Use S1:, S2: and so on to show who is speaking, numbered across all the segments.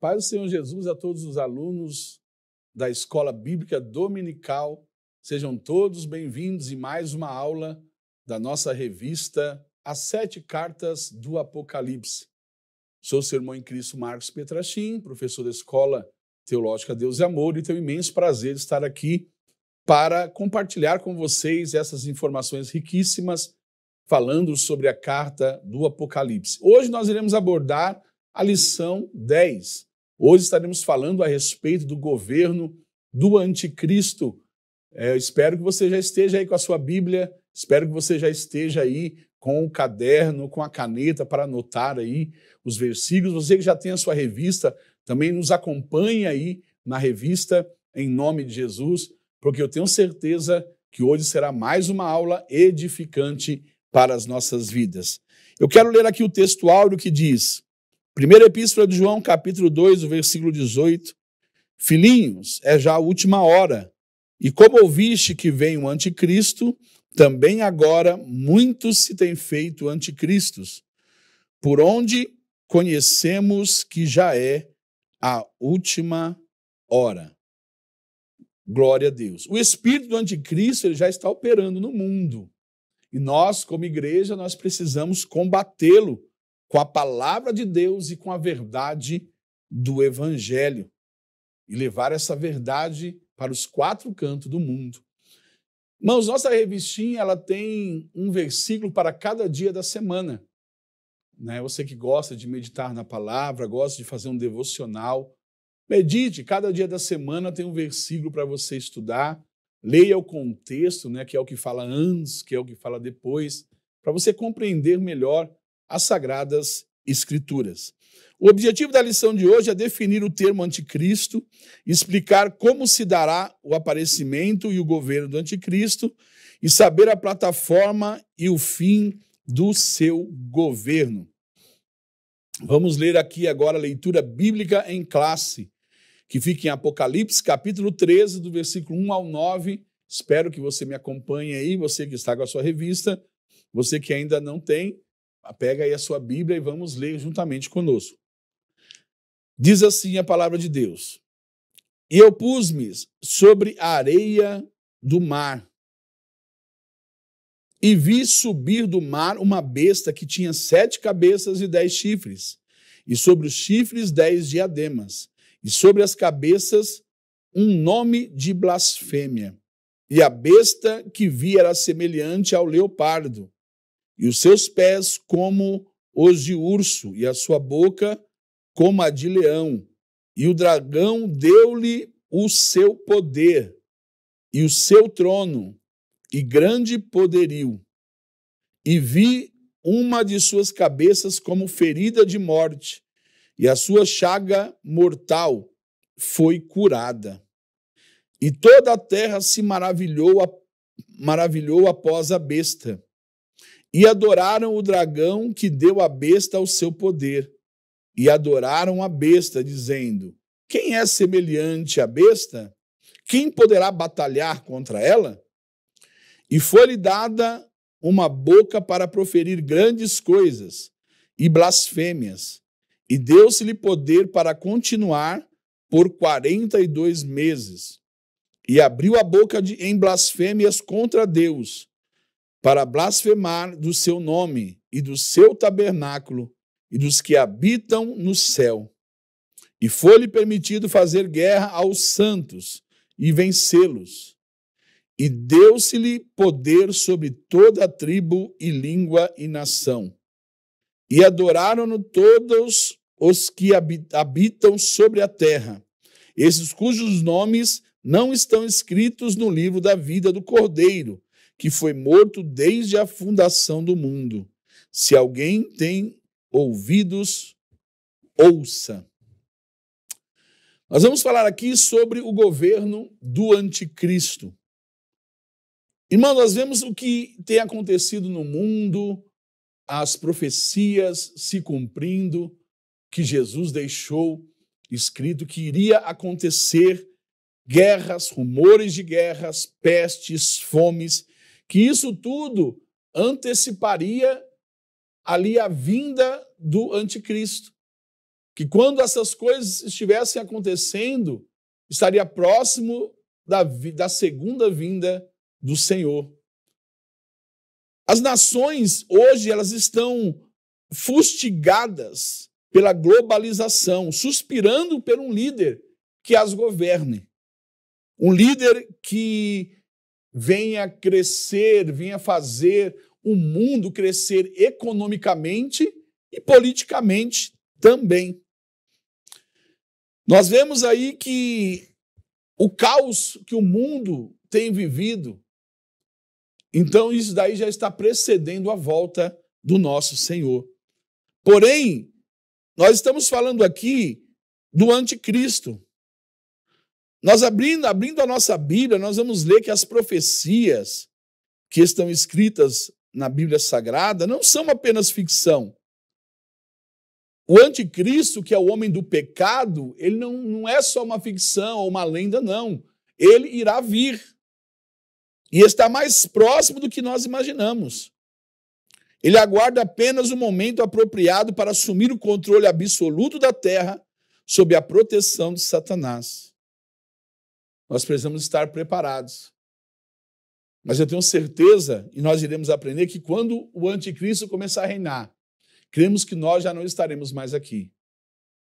S1: Paz do Senhor Jesus a todos os alunos da Escola Bíblica Dominical. Sejam todos bem-vindos em mais uma aula da nossa revista As 7 Cartas do Apocalipse. Sou seu irmão em Cristo, Marcos Petrachim, professor da Escola Teológica Deus e Amor, e tenho imenso prazer de estar aqui para compartilhar com vocês essas informações riquíssimas falando sobre a carta do Apocalipse. Hoje nós iremos abordar a lição 10. Hoje estaremos falando a respeito do governo do anticristo. Eu espero que você já esteja aí com a sua Bíblia, espero que você já esteja aí com o caderno, com a caneta para anotar aí os versículos. Você que já tem a sua revista, também nos acompanhe aí na revista, em nome de Jesus, porque eu tenho certeza que hoje será mais uma aula edificante para as nossas vidas. Eu quero ler aqui o texto áureo que diz, Primeira Epístola de João, capítulo 2, o versículo 18, Filhinhos, é já a última hora, e como ouviste que vem o anticristo, também agora muitos se têm feito anticristos, por onde conhecemos que já é a última hora. Glória a Deus. O espírito do anticristo ele já está operando no mundo. E nós, como igreja, nós precisamos combatê-lo com a palavra de Deus e com a verdade do Evangelho. E levar essa verdade para os 4 cantos do mundo. Irmãos, nossa revistinha ela tem um versículo para cada dia da semana. Você que gosta de meditar na palavra, gosta de fazer um devocional, medite, cada dia da semana tem um versículo para você estudar, leia o contexto, que é o que fala antes, que é o que fala depois, para você compreender melhor as Sagradas Escrituras. O objetivo da lição de hoje é definir o termo anticristo, explicar como se dará o aparecimento e o governo do anticristo e saber a plataforma e o fim do seu governo. Vamos ler aqui agora a leitura bíblica em classe, que fica em Apocalipse, capítulo 13, do versículo 1 ao 9. Espero que você me acompanhe aí, você que está com a sua revista, você que ainda não tem, pega aí a sua Bíblia e vamos ler juntamente conosco. Diz assim a palavra de Deus. E eu pus-me sobre a areia do mar e vi subir do mar uma besta que tinha 7 cabeças e 10 chifres, e sobre os chifres 10 diademas, e sobre as cabeças um nome de blasfêmia. E a besta que vi era semelhante ao leopardo, e os seus pés como os de urso, e a sua boca como a de leão. E o dragão deu-lhe o seu poder, e o seu trono, e grande poderio. E vi uma de suas cabeças como ferida de morte, e a sua chaga mortal foi curada. E toda a terra se maravilhou após a besta. E adoraram o dragão que deu à besta o seu poder. E adoraram a besta, dizendo, quem é semelhante à besta? Quem poderá batalhar contra ela? E foi-lhe dada uma boca para proferir grandes coisas e blasfêmias. E deu-se-lhe poder para continuar por 42 meses. E abriu a boca em blasfêmias contra Deus, para blasfemar do seu nome e do seu tabernáculo e dos que habitam no céu. E foi-lhe permitido fazer guerra aos santos e vencê-los. E deu-se-lhe poder sobre toda a tribo e língua e nação. E adoraram-no todos os que habitam sobre a terra, esses cujos nomes não estão escritos no livro da vida do Cordeiro, que foi morto desde a fundação do mundo. Se alguém tem ouvidos, ouça. Nós vamos falar aqui sobre o governo do anticristo. Irmão, nós vemos o que tem acontecido no mundo, as profecias se cumprindo, que Jesus deixou escrito que iria acontecer guerras, rumores de guerras, pestes, fomes, que isso tudo anteciparia ali a vinda do anticristo. que quando essas coisas estivessem acontecendo, estaria próximo da segunda vinda do Senhor. As nações hoje elas estão fustigadas pela globalização, suspirando por um líder que as governe. Um líder que venha crescer, venha fazer o mundo crescer economicamente e politicamente também. Nós vemos aí que o caos que o mundo tem vivido, então isso daí já está precedendo a volta do nosso Senhor. Porém, nós estamos falando aqui do anticristo. Nós abrindo a nossa Bíblia, nós vamos ler que as profecias que estão escritas na Bíblia Sagrada não são apenas ficção. O anticristo, que é o homem do pecado, ele não é só uma ficção ou uma lenda, não. Ele irá vir. E está mais próximo do que nós imaginamos. Ele aguarda apenas o momento apropriado para assumir o controle absoluto da terra sob a proteção de Satanás. Nós precisamos estar preparados. Mas eu tenho certeza, e nós iremos aprender, que quando o anticristo começar a reinar, cremos que nós já não estaremos mais aqui.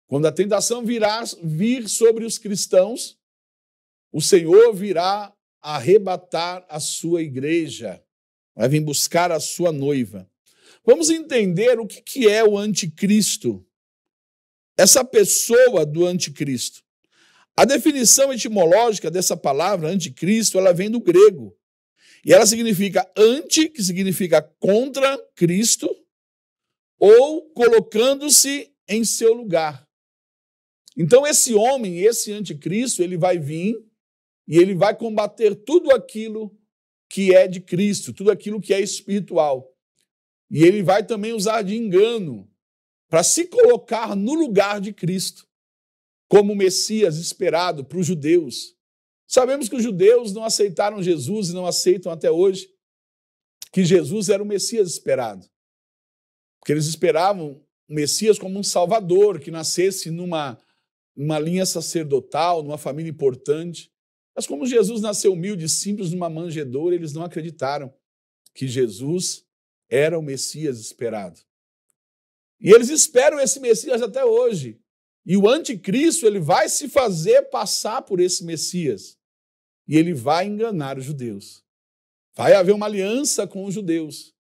S1: Quando a tentação vir sobre os cristãos, o Senhor virá arrebatar a sua igreja, vai vir buscar a sua noiva. Vamos entender o que é o anticristo, essa pessoa do anticristo. A definição etimológica dessa palavra, anticristo, ela vem do grego. E ela significa anti, que significa contra Cristo, ou colocando-se em seu lugar. Então esse homem, esse anticristo, ele vai vir e ele vai combater tudo aquilo que é de Cristo, tudo aquilo que é espiritual. E ele vai também usar de engano para se colocar no lugar de Cristo, como o Messias esperado para os judeus. Sabemos que os judeus não aceitaram Jesus e não aceitam até hoje que Jesus era o Messias esperado. Porque eles esperavam o Messias como um salvador, que nascesse numa linha sacerdotal, numa família importante. Mas como Jesus nasceu humilde e simples numa manjedoura, eles não acreditaram que Jesus era o Messias esperado. E eles esperam esse Messias até hoje. E o anticristo, ele vai se fazer passar por esse Messias. E ele vai enganar os judeus. Vai haver uma aliança com os judeus.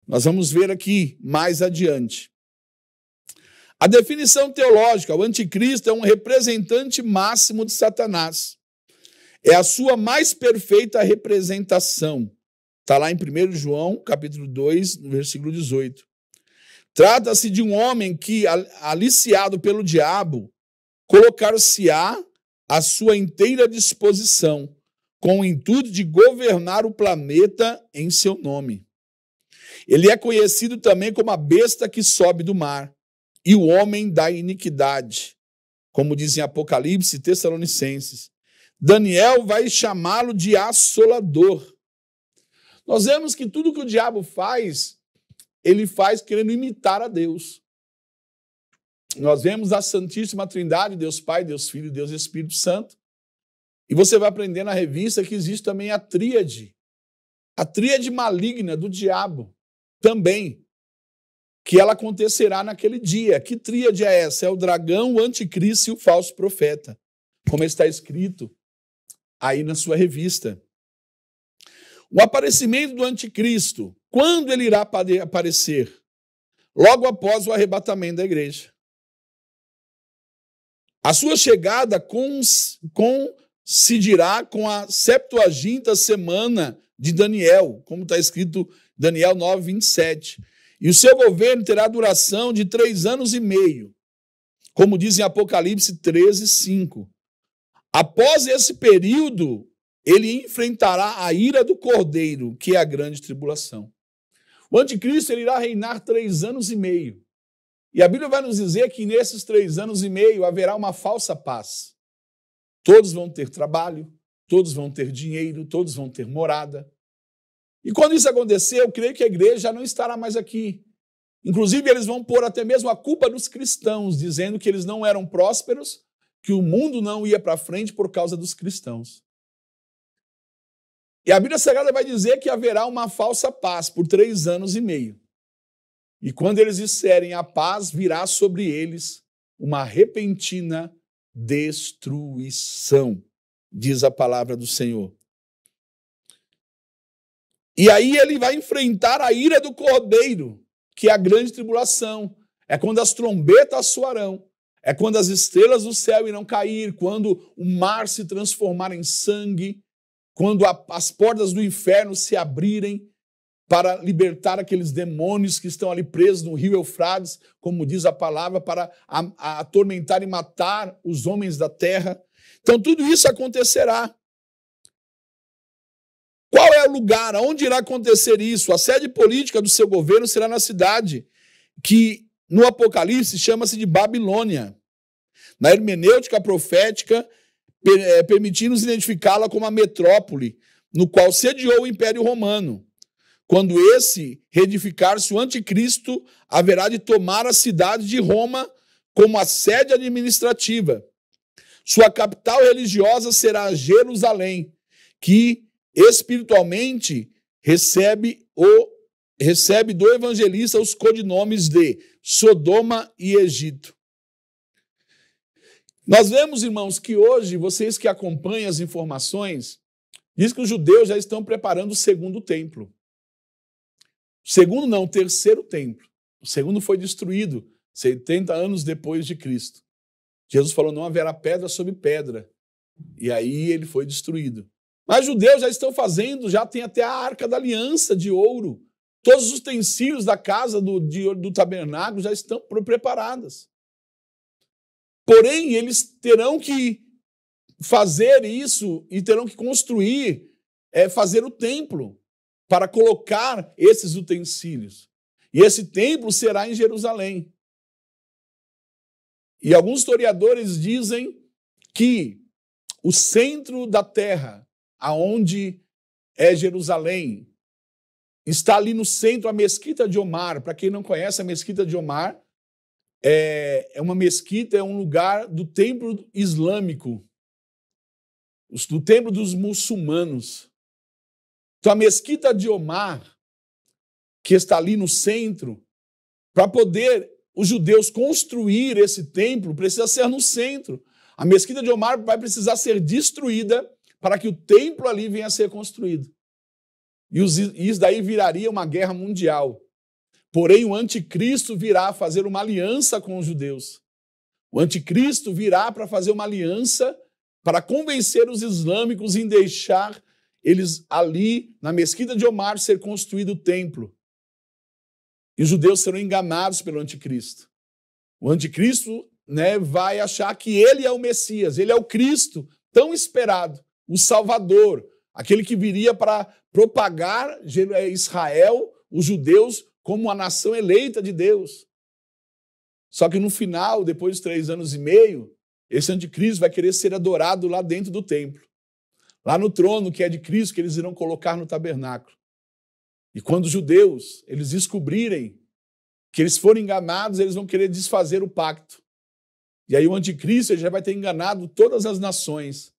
S1: Nós vamos ver aqui mais adiante. A definição teológica, o anticristo é um representante máximo de Satanás. É a sua mais perfeita representação. Está lá em 1 João, capítulo 2, no versículo 18. Trata-se de um homem que, aliciado pelo diabo, colocar-se-á à sua inteira disposição, com o intuito de governar o planeta em seu nome. Ele é conhecido também como a besta que sobe do mar e o homem da iniquidade, como diz em Apocalipse, Tessalonicenses. Daniel vai chamá-lo de assolador. Nós vemos que tudo que o diabo faz, ele faz querendo imitar a Deus. Nós vemos a Santíssima Trindade, Deus Pai, Deus Filho e Deus Espírito Santo. E você vai aprender na revista que existe também a tríade maligna do diabo também, que ela acontecerá naquele dia. Que tríade é essa? É o dragão, o anticristo e o falso profeta, como está escrito aí na sua revista. O aparecimento do anticristo, quando ele irá aparecer? Logo após o arrebatamento da igreja. A sua chegada coincidirá com a 70ª semana de Daniel, como está escrito Daniel 9, 27. E o seu governo terá duração de 3 anos e meio, como diz em Apocalipse 13, 5. Após esse período, ele enfrentará a ira do Cordeiro, que é a grande tribulação. O anticristo ele irá reinar 3 anos e meio. E a Bíblia vai nos dizer que nesses 3 anos e meio haverá uma falsa paz. Todos vão ter trabalho, todos vão ter dinheiro, todos vão ter morada. E quando isso acontecer, eu creio que a igreja já não estará mais aqui. Inclusive, eles vão pôr até mesmo a culpa dos cristãos, dizendo que eles não eram prósperos, que o mundo não ia para frente por causa dos cristãos. E a Bíblia Sagrada vai dizer que haverá uma falsa paz por 3 anos e meio. E quando eles disserem a paz, virá sobre eles uma repentina destruição, diz a palavra do Senhor. E aí ele vai enfrentar a ira do Cordeiro, que é a grande tribulação. É quando as trombetas soarão, é quando as estrelas do céu irão cair, quando o mar se transformar em sangue, quando as portas do inferno se abrirem para libertar aqueles demônios que estão ali presos no rio Eufrates, como diz a palavra, para atormentar e matar os homens da terra. Então tudo isso acontecerá. Qual é o lugar? Onde irá acontecer isso? A sede política do seu governo será na cidade, que no Apocalipse chama-se de Babilônia. Na hermenêutica profética, permitindo-nos identificá-la como a metrópole, no qual sediou o Império Romano. Quando esse reedificar-se, o anticristo haverá de tomar a cidade de Roma como a sede administrativa. Sua capital religiosa será Jerusalém, que espiritualmente recebe do evangelista os codinomes de Sodoma e Egito. Nós vemos, irmãos, que hoje, vocês que acompanham as informações, diz que os judeus já estão preparando o segundo templo. O segundo não, o terceiro templo. O segundo foi destruído 70 anos depois de Cristo. Jesus falou, não haverá pedra sobre pedra. E aí ele foi destruído. Mas os judeus já estão fazendo, já tem até a Arca da Aliança de ouro. Todos os utensílios da casa do tabernáculo já estão preparadas. Porém, eles terão que fazer isso e terão que construir, fazer o templo para colocar esses utensílios. E esse templo será em Jerusalém. E alguns historiadores dizem que o centro da terra, aonde é Jerusalém, está ali no centro a Mesquita de Omar. Para quem não conhece, a Mesquita de Omar é uma mesquita, é um lugar do templo islâmico, do templo dos muçulmanos. Então a Mesquita de Omar, que está ali no centro, para poder os judeus construir esse templo, precisa ser no centro. A Mesquita de Omar vai precisar ser destruída para que o templo ali venha a ser construído. E isso daí viraria uma guerra mundial. Porém, o anticristo virá fazer uma aliança com os judeus. O anticristo virá para fazer uma aliança para convencer os islâmicos em deixar eles ali, na Mesquita de Omar, ser construído o templo. E os judeus serão enganados pelo anticristo. O anticristo, vai achar que ele é o Messias, ele é o Cristo tão esperado, o Salvador, aquele que viria para propagar Israel, os judeus, como a nação eleita de Deus. Só que no final, depois de 3 anos e meio, esse anticristo vai querer ser adorado lá dentro do templo. Lá no trono que é de Cristo, que eles irão colocar no tabernáculo. E quando os judeus, eles descobrirem que eles foram enganados, eles vão querer desfazer o pacto. E aí o anticristo ele já vai ter enganado todas as nações.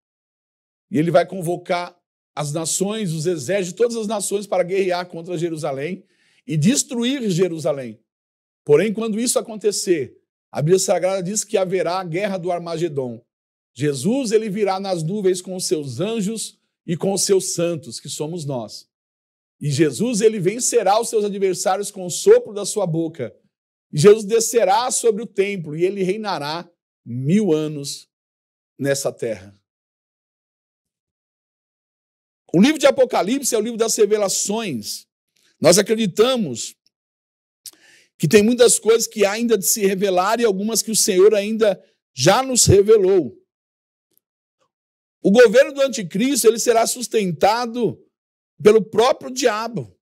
S1: E ele vai convocar as nações, os exércitos de todas as nações para guerrear contra Jerusalém e destruir Jerusalém. Porém, quando isso acontecer, a Bíblia Sagrada diz que haverá a guerra do Armagedon. Jesus ele virá nas nuvens com os seus anjos e com os seus santos, que somos nós. E Jesus ele vencerá os seus adversários com o sopro da sua boca. E Jesus descerá sobre o templo e ele reinará 1000 anos nessa terra. O livro de Apocalipse é o livro das revelações. Nós acreditamos que tem muitas coisas que ainda de se revelar e algumas que o Senhor ainda já nos revelou. O governo do anticristo ele será sustentado pelo próprio diabo.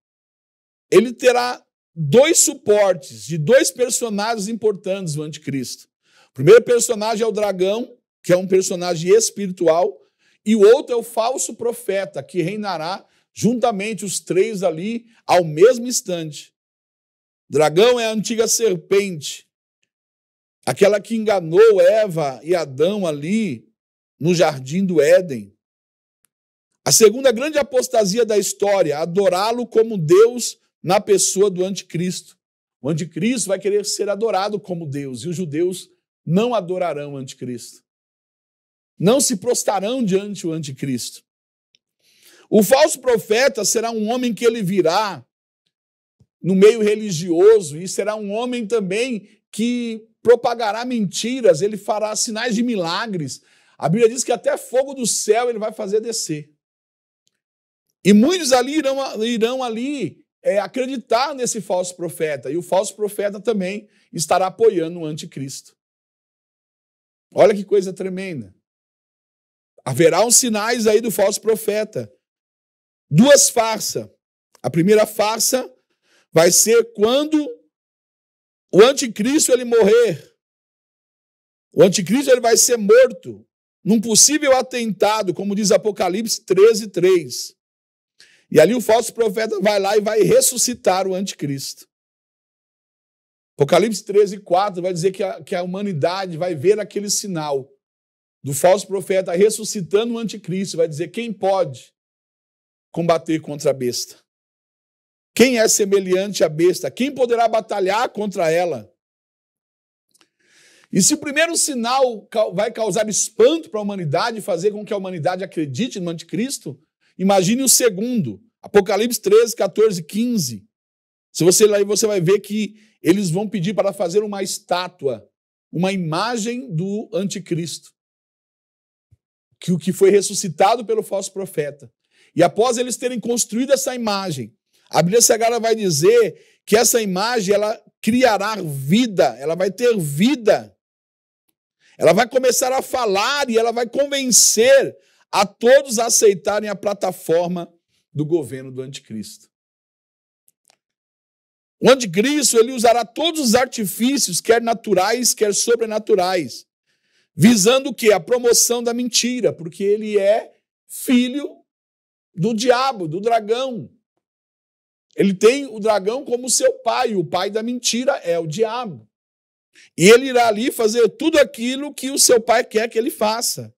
S1: Ele terá 2 suportes de 2 personagens importantes do anticristo. O primeiro personagem é o dragão, que é um personagem espiritual, e o outro é o falso profeta, que reinará juntamente os 3 ali ao mesmo instante. Dragão é a antiga serpente, aquela que enganou Eva e Adão ali no jardim do Éden. A segunda grande apostasia da história, adorá-lo como Deus na pessoa do anticristo. O anticristo vai querer ser adorado como Deus, e os judeus não adorarão o anticristo. Não se prostrarão diante do anticristo. O falso profeta será um homem que ele virá no meio religioso, e será um homem também que propagará mentiras, ele fará sinais de milagres. A Bíblia diz que até fogo do céu ele vai fazer descer. E muitos ali irão ali acreditar nesse falso profeta, e o falso profeta também estará apoiando o anticristo. Olha que coisa tremenda. Haverá uns sinais aí do falso profeta. Duas farsas. A primeira farsa vai ser quando o anticristo ele morrer. O anticristo ele vai ser morto num possível atentado, como diz Apocalipse 13:3. E ali o falso profeta vai lá e vai ressuscitar o anticristo. Apocalipse 13:4 vai dizer que a humanidade vai ver aquele sinal do falso profeta ressuscitando o anticristo. Vai dizer: quem pode combater contra a besta? Quem é semelhante à besta? Quem poderá batalhar contra ela? E se o primeiro sinal vai causar espanto para a humanidade, fazer com que a humanidade acredite no anticristo, imagine o segundo, Apocalipse 13, 14, 15. Se você ler, você vai ver que eles vão pedir para fazer uma estátua, uma imagem do anticristo, que foi ressuscitado pelo falso profeta. E após eles terem construído essa imagem, a Bíblia Sagrada vai dizer que essa imagem ela criará vida, ela vai ter vida. Ela vai começar a falar e ela vai convencer a todos a aceitarem a plataforma do governo do anticristo. O anticristo ele usará todos os artifícios, quer naturais, quer sobrenaturais, visando o quê? A promoção da mentira, porque ele é filho do diabo, do dragão. Ele tem o dragão como seu pai, o pai da mentira é o diabo. E ele irá ali fazer tudo aquilo que o seu pai quer que ele faça.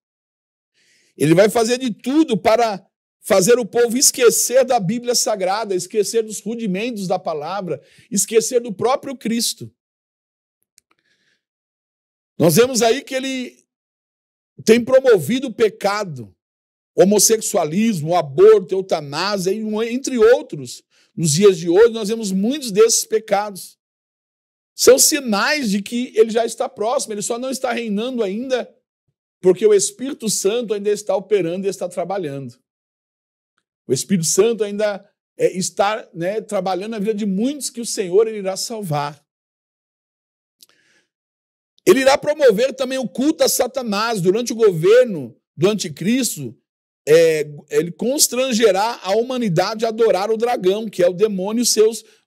S1: Ele vai fazer de tudo para fazer o povo esquecer da Bíblia Sagrada, esquecer dos rudimentos da palavra, esquecer do próprio Cristo. Nós vemos aí que ele tem promovido o pecado, homossexualismo, o aborto, a eutanásia, entre outros. Nos dias de hoje, nós vemos muitos desses pecados. São sinais de que ele já está próximo, ele só não está reinando ainda, porque o Espírito Santo ainda está operando e está trabalhando. O Espírito Santo ainda está trabalhando na vida de muitos que o Senhor ele irá salvar. Ele irá promover também o culto a Satanás. Durante o governo do anticristo, ele constrangerá a humanidade a adorar o dragão, que é o demônio,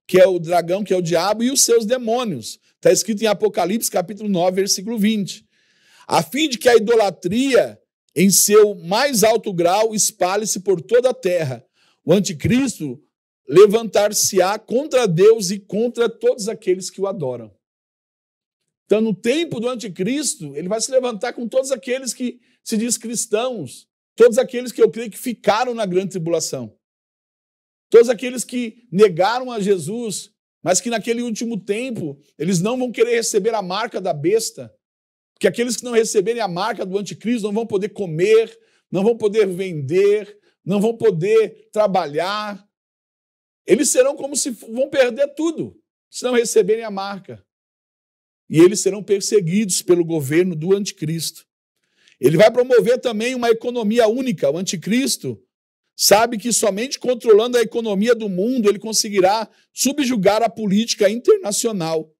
S1: que é o dragão, que é o diabo e os seus demônios. Está escrito em Apocalipse, capítulo 9, versículo 20. A fim de que a idolatria, em seu mais alto grau, espalhe-se por toda a terra. O anticristo levantar-se-á contra Deus e contra todos aqueles que o adoram. Então, no tempo do anticristo, ele vai se levantar com todos aqueles que se diz cristãos, todos aqueles que eu creio que ficaram na grande tribulação. Todos aqueles que negaram a Jesus, mas que naquele último tempo, eles não vão querer receber a marca da besta, porque aqueles que não receberem a marca do anticristo não vão poder comer, não vão poder vender, não vão poder trabalhar. Eles serão como se vão perder tudo, se não receberem a marca. E eles serão perseguidos pelo governo do anticristo. Ele vai promover também uma economia única. O anticristo sabe que somente controlando a economia do mundo ele conseguirá subjugar a política internacional.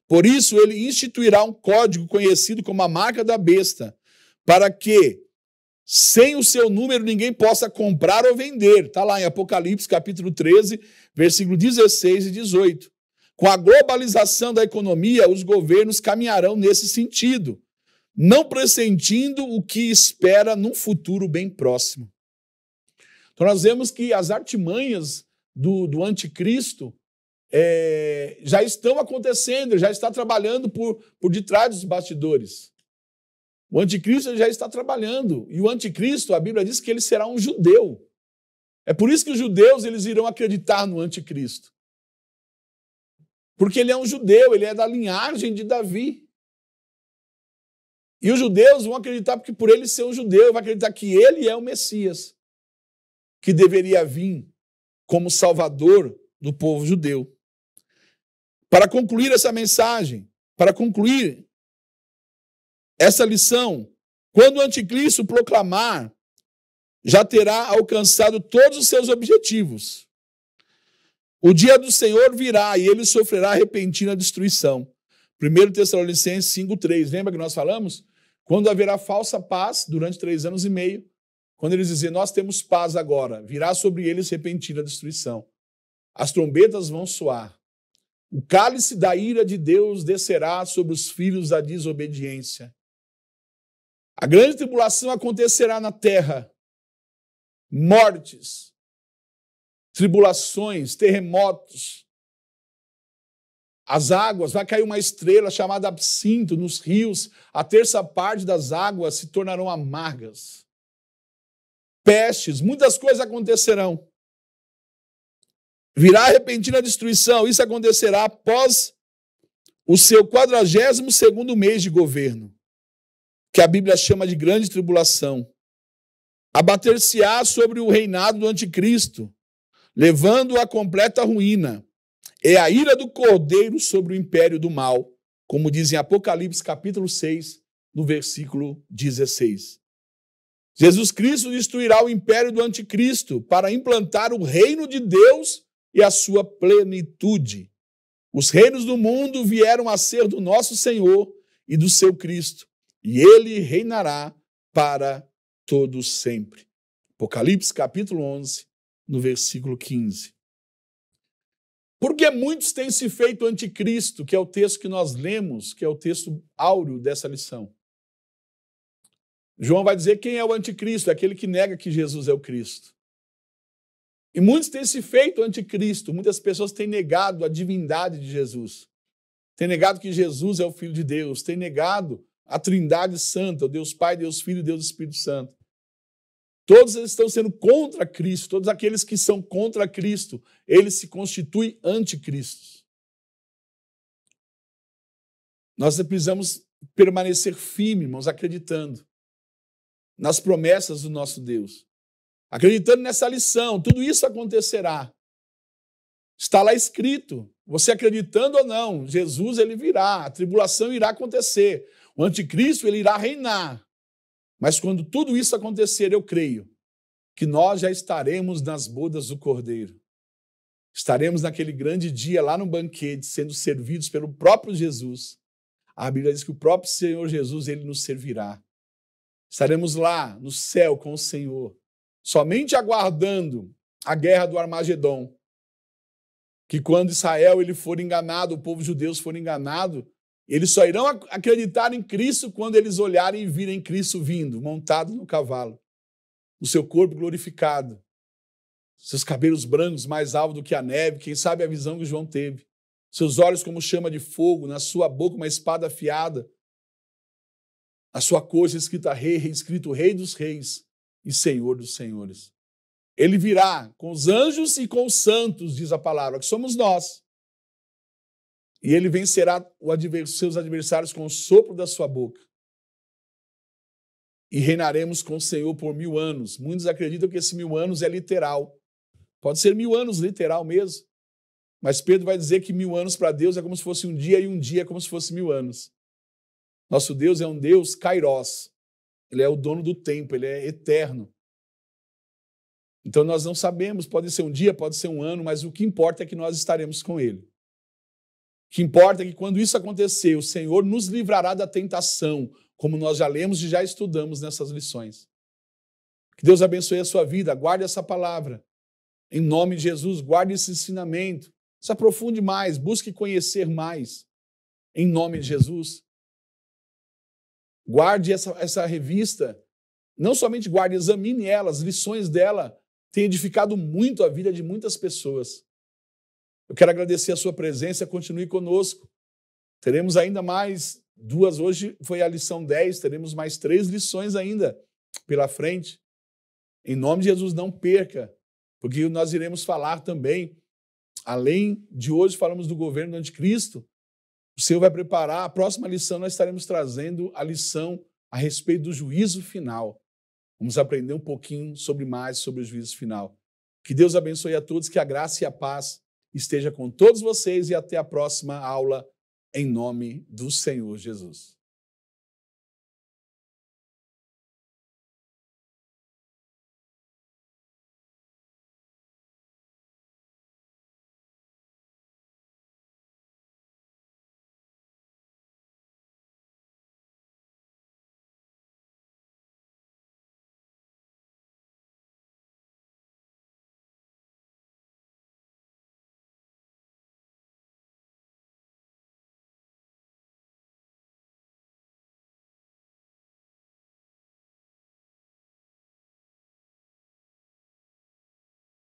S1: Por isso, ele instituirá um código conhecido como a marca da besta, para que, sem o seu número, ninguém possa comprar ou vender. Está lá em Apocalipse, capítulo 13, versículo 16 e 18. Com a globalização da economia, os governos caminharão nesse sentido, não pressentindo o que espera num futuro bem próximo. Então nós vemos que as artimanhas do anticristo já estão acontecendo, já está trabalhando por detrás dos bastidores. O anticristo já está trabalhando. E o anticristo, a Bíblia diz que ele será um judeu. É por isso que os judeus eles irão acreditar no anticristo. Porque ele é um judeu, ele é da linhagem de Davi. E os judeus vão acreditar, porque por ele ser um judeu, vão acreditar que ele é o Messias, que deveria vir como salvador do povo judeu. Para concluir essa mensagem, para concluir essa lição, quando o anticristo proclamar, já terá alcançado todos os seus objetivos. O dia do Senhor virá e ele sofrerá repentina destruição. 1 Tessalonicenses 5,3. Lembra que nós falamos? Quando haverá falsa paz durante 3 anos e meio, quando eles dizem, nós temos paz agora, virá sobre eles repentina destruição. As trombetas vão soar. O cálice da ira de Deus descerá sobre os filhos da desobediência. A grande tribulação acontecerá na terra. Mortes, tribulações, terremotos. As águas, vai cair uma estrela chamada absinto nos rios, a terça parte das águas se tornarão amargas. Pestes, muitas coisas acontecerão. Virá a repentina destruição, isso acontecerá após o seu 42º mês de governo, que a Bíblia chama de grande tribulação. Abater-se-á sobre o reinado do anticristo, levando-o à completa ruína. É a ira do Cordeiro sobre o império do mal, como diz em Apocalipse capítulo 6, no versículo 16. Jesus Cristo destruirá o império do anticristo para implantar o reino de Deus e a sua plenitude. Os reinos do mundo vieram a ser do nosso Senhor e do seu Cristo, e ele reinará para todos sempre. Apocalipse capítulo 11, no versículo 15. Porque muitos têm se feito anticristo, que é o texto que nós lemos, que é o texto áureo dessa lição. João vai dizer quem é o anticristo, é aquele que nega que Jesus é o Cristo. E muitos têm se feito anticristo, muitas pessoas têm negado a divindade de Jesus, têm negado que Jesus é o Filho de Deus, têm negado a Trindade Santa, o Deus Pai, Deus Filho e Deus Espírito Santo. Todos eles estão sendo contra Cristo, todos aqueles que são contra Cristo, eles se constituem anticristos. Nós precisamos permanecer firmes, irmãos, acreditando nas promessas do nosso Deus. Acreditando nessa lição, tudo isso acontecerá. Está lá escrito, você acreditando ou não, Jesus ele virá, a tribulação irá acontecer, o anticristo ele irá reinar. Mas quando tudo isso acontecer, eu creio que nós já estaremos nas bodas do Cordeiro. Estaremos naquele grande dia lá no banquete, sendo servidos pelo próprio Jesus. A Bíblia diz que o próprio Senhor Jesus, ele nos servirá. Estaremos lá no céu com o Senhor, somente aguardando a guerra do Armagedon. Que quando Israel ele for enganado, o povo judeu for enganado, eles só irão acreditar em Cristo quando eles olharem e virem Cristo vindo, montado no cavalo, o seu corpo glorificado, seus cabelos brancos mais alvos do que a neve, quem sabe a visão que João teve, seus olhos como chama de fogo, na sua boca uma espada afiada, a sua coxa escrita escrito Rei dos Reis e Senhor dos Senhores. Ele virá com os anjos e com os santos, diz a palavra, que somos nós. E ele vencerá seus adversários com o sopro da sua boca. E reinaremos com o Senhor por 1000 anos. Muitos acreditam que esse 1000 anos é literal. Pode ser 1000 anos literal mesmo. Mas Pedro vai dizer que 1000 anos para Deus é como se fosse um dia e um dia é como se fosse 1000 anos. Nosso Deus é um Deus kairós. Ele é o dono do tempo, ele é eterno. Então nós não sabemos, pode ser um dia, pode ser um ano, mas o que importa é que nós estaremos com ele. O que importa é que quando isso acontecer, o Senhor nos livrará da tentação, como nós já lemos e já estudamos nessas lições. Que Deus abençoe a sua vida, guarde essa palavra. Em nome de Jesus, guarde esse ensinamento. Se aprofunde mais, busque conhecer mais. Em nome de Jesus. Guarde essa revista. Não somente guarde, examine ela, as lições dela têm edificado muito a vida de muitas pessoas. Eu quero agradecer a sua presença, continue conosco. Teremos ainda mais 2, hoje foi a lição 10, teremos mais 3 lições ainda pela frente. Em nome de Jesus, não perca, porque nós iremos falar também, além de hoje falamos do governo do anticristo, o Senhor vai preparar, a próxima lição nós estaremos trazendo a lição a respeito do juízo final. Vamos aprender um pouquinho mais sobre o juízo final. Que Deus abençoe a todos, que a graça e a paz esteja com todos vocês e até a próxima aula, em nome do Senhor Jesus.